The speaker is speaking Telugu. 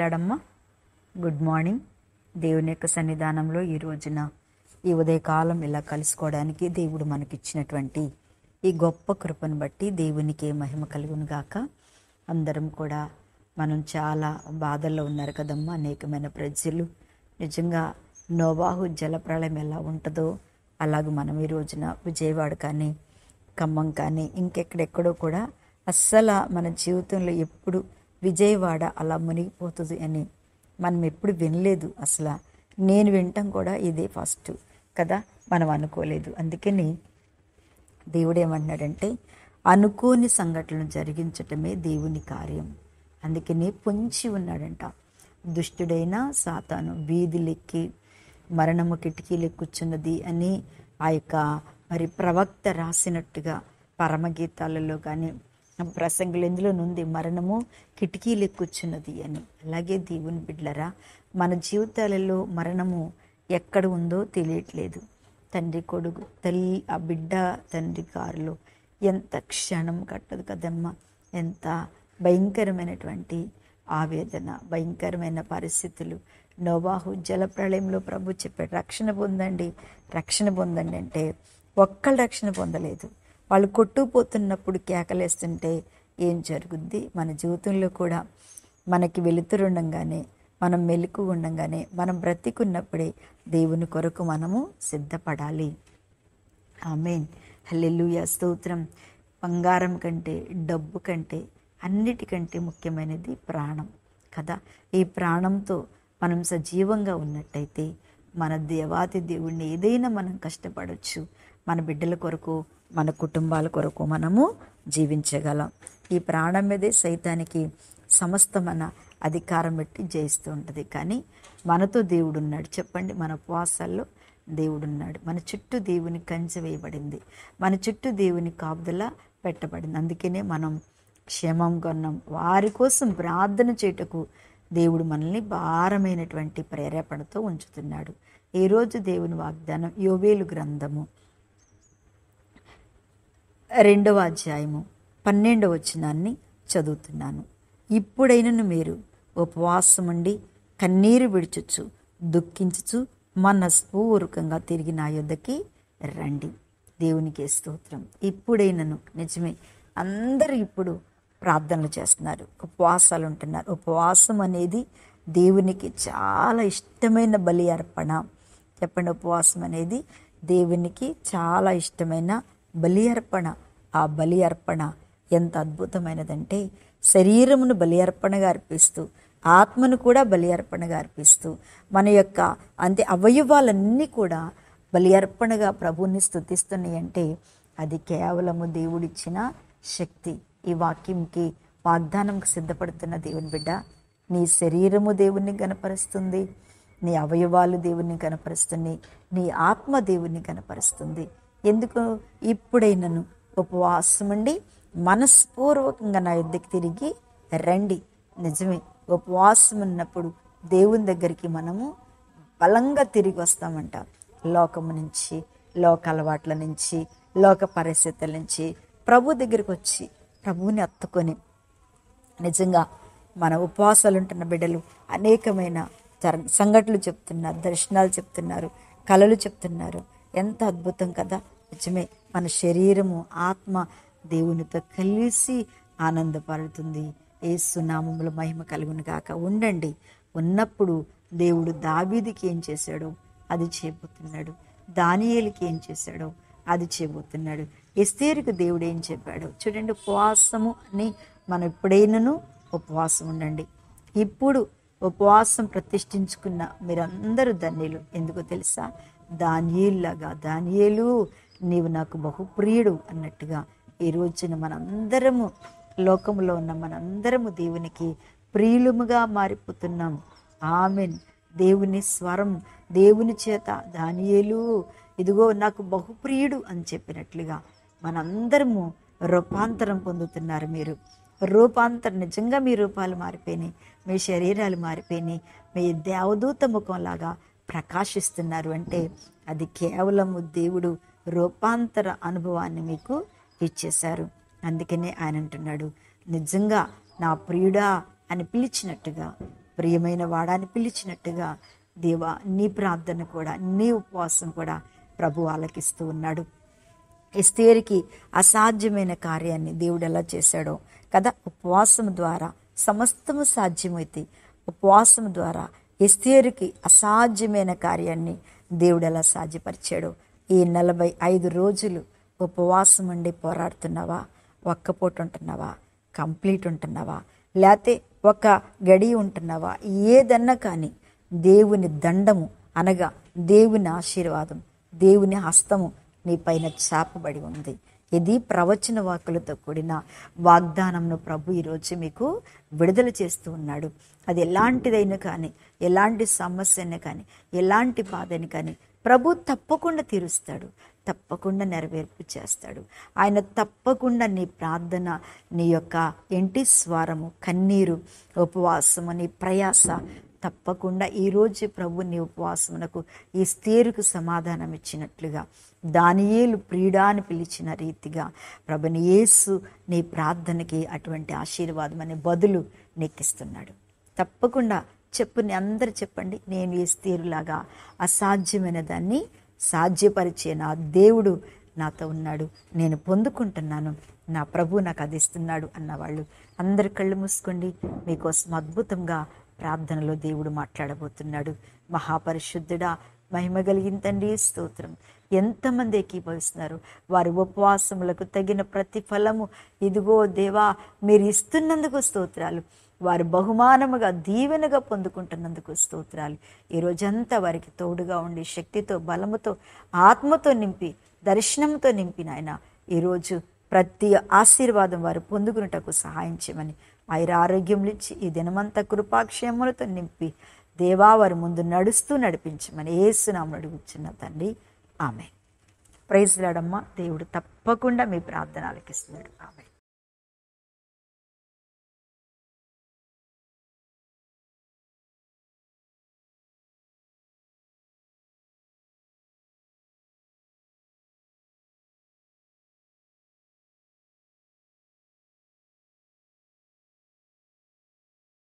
ప్రియురాడమ్మ. Good morning. దేవుని యొక్క సన్నిధానంలో ఈ రోజున ఈ ఉదయకాలం ఇలా కలుసుకోవడానికి దేవుడు మనకిచ్చినటువంటి ఈ గొప్ప కృపను బట్టి దేవునికి మహిమ కలుగును గాక. అందరం కూడా మనం చాలా బాధల్లో ఉన్నారు కదమ్మా. అనేకమైన ప్రజలు నిజంగా నోవాహు జలప్రళయం ఎలా ఉంటుందో అలాగే మనం ఈ రోజున విజయవాడ కానీ ఖమ్మం కానీ ఇంకెక్కడెక్కడో కూడా అస్సలు మన జీవితంలో ఎప్పుడు విజయవాడ అలా మునిగిపోతుంది అని మనం ఎప్పుడు వినలేదు. అసలు నేను వింటాం కూడా ఇదే ఫస్ట్ కదా, మనం అనుకోలేదు. అందుకని దేవుడు ఏమంటున్నాడంటే అనుకోని సంఘటనలు జరిగించటమే దేవుని కార్యం. అందుకని పొంచి ఉన్నాడంట. దుష్టుడైన సాతాను వీధులెక్కి మరణము కిటికీలు కూర్చున్నది అని ఆ యొక్క మరి ప్రవక్త రాసినట్టుగా పరమగీతాలలో కానీ ప్రసంగులు ఎందులో నుండి మరణము కిటికీలు కూర్చున్నది అని. అలాగే దేవుని బిడ్డలరా, మన జీవితాలలో మరణము ఎక్కడ ఉందో తెలియట్లేదు. తండ్రి కొడుకు తల్లి ఆ బిడ్డ తండ్రి కారులో ఎంత క్షణం కట్టదు కదమ్మా. ఎంత భయంకరమైనటువంటి ఆవేదన, భయంకరమైన పరిస్థితులు. నోవాహు జలప్రళయంలో ప్రభు చెప్పాడు, రక్షణ పొందండి, రక్షణ పొందండి అంటే ఒక్కళ్ళు రక్షణ పొందలేదు. వాళ్ళు కొట్టుకుపోతున్నప్పుడు కేకలేస్తుంటే ఏం జరుగుద్ది? మన జీవితంలో కూడా మనకి వెలుతురుండంగానే, మనం మెలకు ఉండంగానే, మనం బ్రతికున్నప్పుడే దేవుని కొరకు మనము సిద్ధపడాలి. ఆమేన్. హల్లెలూయా, స్తోత్రం. బంగారం కంటే, డబ్బు కంటే, అన్నిటికంటే ముఖ్యమైనది ప్రాణం కదా. ఈ ప్రాణంతో మనం సజీవంగా ఉన్నట్టయితే మన దేవాతి దేవుణ్ణి ఏదైనా మనం కష్టపడవచ్చు. మన బిడ్డల కొరకు, మన కుటుంబాల కొరకు మనము జీవించగలం. ఈ ప్రాణం మీదే సైతానికి సమస్తమైన అధికారం పెట్టి జయిస్తూ ఉంటుంది. కానీ మనతో దేవుడు ఉన్నాడు. చెప్పండి, మన ఉపవాసాల్లో దేవుడున్నాడు. మన చుట్టూ దేవుని కంచె వేయబడింది, మన చుట్టూ దేవుని కాపుదల పెట్టబడింది. అందుకనే మనం క్షేమంగా ఉన్నాం. వారి కోసం ప్రార్థన చేయుటకు దేవుడు మనల్ని భారమైనటువంటి ప్రేరేపణతో ఉంచుతున్నాడు. ఈరోజు దేవుని వాగ్దానం యోవేలు గ్రంథము 2వ అధ్యాయము 12వ వచనాన్ని చదువుతున్నాను. ఇప్పుడైనను మీరు ఉపవాసముండి కన్నీరు విడుచుచు దుఃఖించుచు మనస్పూర్వకంగా తిరిగి నా యొద్దకి రండి. దేవునికి స్తోత్రం. ఇప్పుడైనను నిజమే, అందరూ ఇప్పుడు ప్రార్థనలు చేస్తున్నారు, ఉపవాసాలు ఉంటున్నారు. ఉపవాసం అనేది దేవునికి చాలా ఇష్టమైన బలి అర్పణ. చెప్పండి, ఉపవాసం అనేది దేవునికి చాలా ఇష్టమైన బలి అర్పణ. ఆ బలి అర్పణ ఎంత అద్భుతమైనదంటే శరీరమును బలి అర్పణగా అర్పిస్తూ, ఆత్మను కూడా బలి అర్పణగా అర్పిస్తూ, మన యొక్క అవయవాలన్నీ కూడా బలి అర్పణగా ప్రభువుని స్తుతిస్తున్నాయి. అంటే అది కేవలము దేవుడిచ్చిన శక్తి. ఈ వాక్యంకి, వాగ్దానంకి సిద్ధపడుతున్న దేవుని బిడ్డ, నీ శరీరము దేవుణ్ణి కనపరుస్తుంది, నీ అవయవాలు దేవుణ్ణి కనపరుస్తున్నాయి, నీ ఆత్మ దేవుణ్ణి కనపరుస్తుంది. ఎందుకు? ఇప్పుడైనను ఉపవాసముండి మనస్పూర్వకంగా నా యొద్దకు తిరిగి రండి. నిజమే, ఉపవాసం ఉన్నప్పుడు దేవుని దగ్గరికి మనము బలంగా తిరిగి వస్తామంట. లోకము నుంచి, లోక అలవాట్ల నుంచి, లోక పరిస్థితుల నుంచి ప్రభు దగ్గరికి వచ్చి ప్రభువుని అత్తుకొని, నిజంగా మన ఉపవాసాలు ఉంటున్న బిడ్డలు అనేకమైన సంఘటనలు చెప్తున్నారు, దర్శనాలు చెప్తున్నారు, కళలు చెప్తున్నారు. ఎంత అద్భుతం కదా. నిజమే, మన శరీరము ఆత్మ దేవునితో కలిసి ఆనందపడుతుంది. యేసు నామములో మహిమ కలుగును గాక. ఉండండి. ఉన్నప్పుడు దేవుడు దావీదుకి ఏం చేశాడో అది చేయబోతున్నాడు, దానియేలుకి ఏం చేశాడో అది చేయబోతున్నాడు, ఎస్తేరుకు దేవుడు ఏం చెప్పాడో చూడండి. ఉపవాసము అని మనం ఎప్పుడైనాను ఉపవాసం ఉండండి. ఇప్పుడు ఉపవాసం ప్రతిష్ఠించుకున్న మీరందరూ ధన్యులు. ఎందుకో తెలుసా? దానియేలులాగా, దానియేలు నీవు నాకు బహుప్రియుడు అన్నట్టుగా ఈ రోజున మనందరము, లోకంలో ఉన్న మనందరము దేవునికి ప్రియులముగా మారిపోతున్నాం. ఆమెన్. దేవుని స్వరం, దేవుని చేత దానియేలు ఇదిగో నాకు బహుప్రియుడు అని చెప్పినట్లుగా మనందరము రూపాంతరం పొందుతున్నారు. మీరు రూపాంతరం, నిజంగా మీ రూపాలు మారిపోయినాయి, మీ శరీరాలు మారిపోయినాయి, మీ దేవదూత ముఖంలాగా ప్రకాశిస్తున్నారు. అంటే అది కేవలము దేవుడు రూపాంతర అనుభవాన్ని మీకు ఇచ్చేశారు. అందుకనే ఆయన అంటున్నాడు, నిజంగా నా ప్రియుడా అని పిలిచినట్టుగా ప్రియమైన వాడాన్ని పిలిచినట్టుగా దేవా నీ ప్రార్థన కూడా, నీ ఉపవాసం కూడా ప్రభు ఆలకిస్తూ ఉన్నాడు. ఎస్తేరుకి అసాధ్యమైన కార్యాన్ని దేవుడు ఎలా చేశాడో కదా, ఉపవాసం ద్వారా సమస్తము సాధ్యమైతే ఉపవాసం ద్వారా ఎస్తేరుకి అసాధ్యమైన కార్యాన్ని దేవుడు ఎలా సాధ్యపరిచాడో ఈ 45 రోజులు ఉపవాసం ఉండి పోరాడుతున్నావా? ఒక్క ఉంటున్నావా? కంప్లీట్ ఉంటున్నావా? లేకపోతే ఒక గడి ఉంటున్నావా? ఏదన్నా కానీ దేవుని దండము అనగా దేవుని ఆశీర్వాదం, దేవుని హస్తము నీ పైన చాపబడి ఉంది. ఇది ప్రవచన వాక్కులతో కూడిన వాగ్దానంను ప్రభు ఈరోజు మీకు విడుదల చేస్తూ ఉన్నాడు. అది ఎలాంటిదైనా కానీ, ఎలాంటి సమస్యని కానీ, ఎలాంటి బాధని కానీ ప్రభు తప్పకుండా తీరుస్తాడు, తప్పకుండా నెరవేర్పు చేస్తాడు. ఆయన తప్పకుండా నీ ప్రార్థన, నీ యొక్క ఇంటి స్వరము, కన్నీరు, ఉపవాసము, నీ ప్రయాస తప్పకుండా ఈరోజు ప్రభు నీ ఉపవాసమునకు ఈ ఎస్తేరుకు సమాధానం ఇచ్చినట్లుగా, దానియేలు ప్రియుడా అని పిలిచిన రీతిగా ప్రభుని యేసు నీ ప్రార్థనకి అటువంటి ఆశీర్వాదం అనే బదులు నీకిస్తున్నాడు. తప్పకుండా చెప్పుని అందరు చెప్పండి, నేను ఎస్తేరులాగా అసాధ్యమైన దాన్ని సాధ్యపరిచే నా దేవుడు నాతో ఉన్నాడు, నేను పొందుకుంటున్నాను, నా ప్రభు నాకు అది ఇస్తున్నాడు అన్నవాళ్ళు అందరి కళ్ళు మూసుకోండి. మీకోసం అద్భుతంగా ప్రార్థనలో దేవుడు మాట్లాడబోతున్నాడు. మహాపరిశుద్ధుడా, మహిమ కలిగిన తండ్రి స్తోత్రం. ఎంతమంది ఏకీభవిస్తున్నారు? వారి ఉపవాసములకు తగిన ప్రతిఫలము ఇదిగో దేవా మీరు ఇస్తున్నందుకు స్తోత్రాలు. వారు బహుమానముగా దీవెనగా పొందుకుంటున్నందుకు స్తోత్రాలు. ఈ రోజంతా వారికి తోడుగా ఉండి శక్తితో, బలముతో, ఆత్మతో నింపి, దర్శనంతో నింపి నాయన ఈరోజు ప్రతి ఆశీర్వాదం వారు పొందుకున్నటకు సహాయం చేయమని, ఆయురారోగ్యములు ఇచ్చి ఈ దినమంతా కృపాక్షేమములతో నింపి దేవా వారి ముందు నడుస్తూ నడిపించమని యేసు నామమున అడుగుచున్న తండ్రి, ఆమేన్. ప్రైజ్ లార్డ్ అమ్మ. దేవుడు తప్పకుండా మీ ప్రార్థన ఆలకిస్తున్నాడు. ఆమేన్.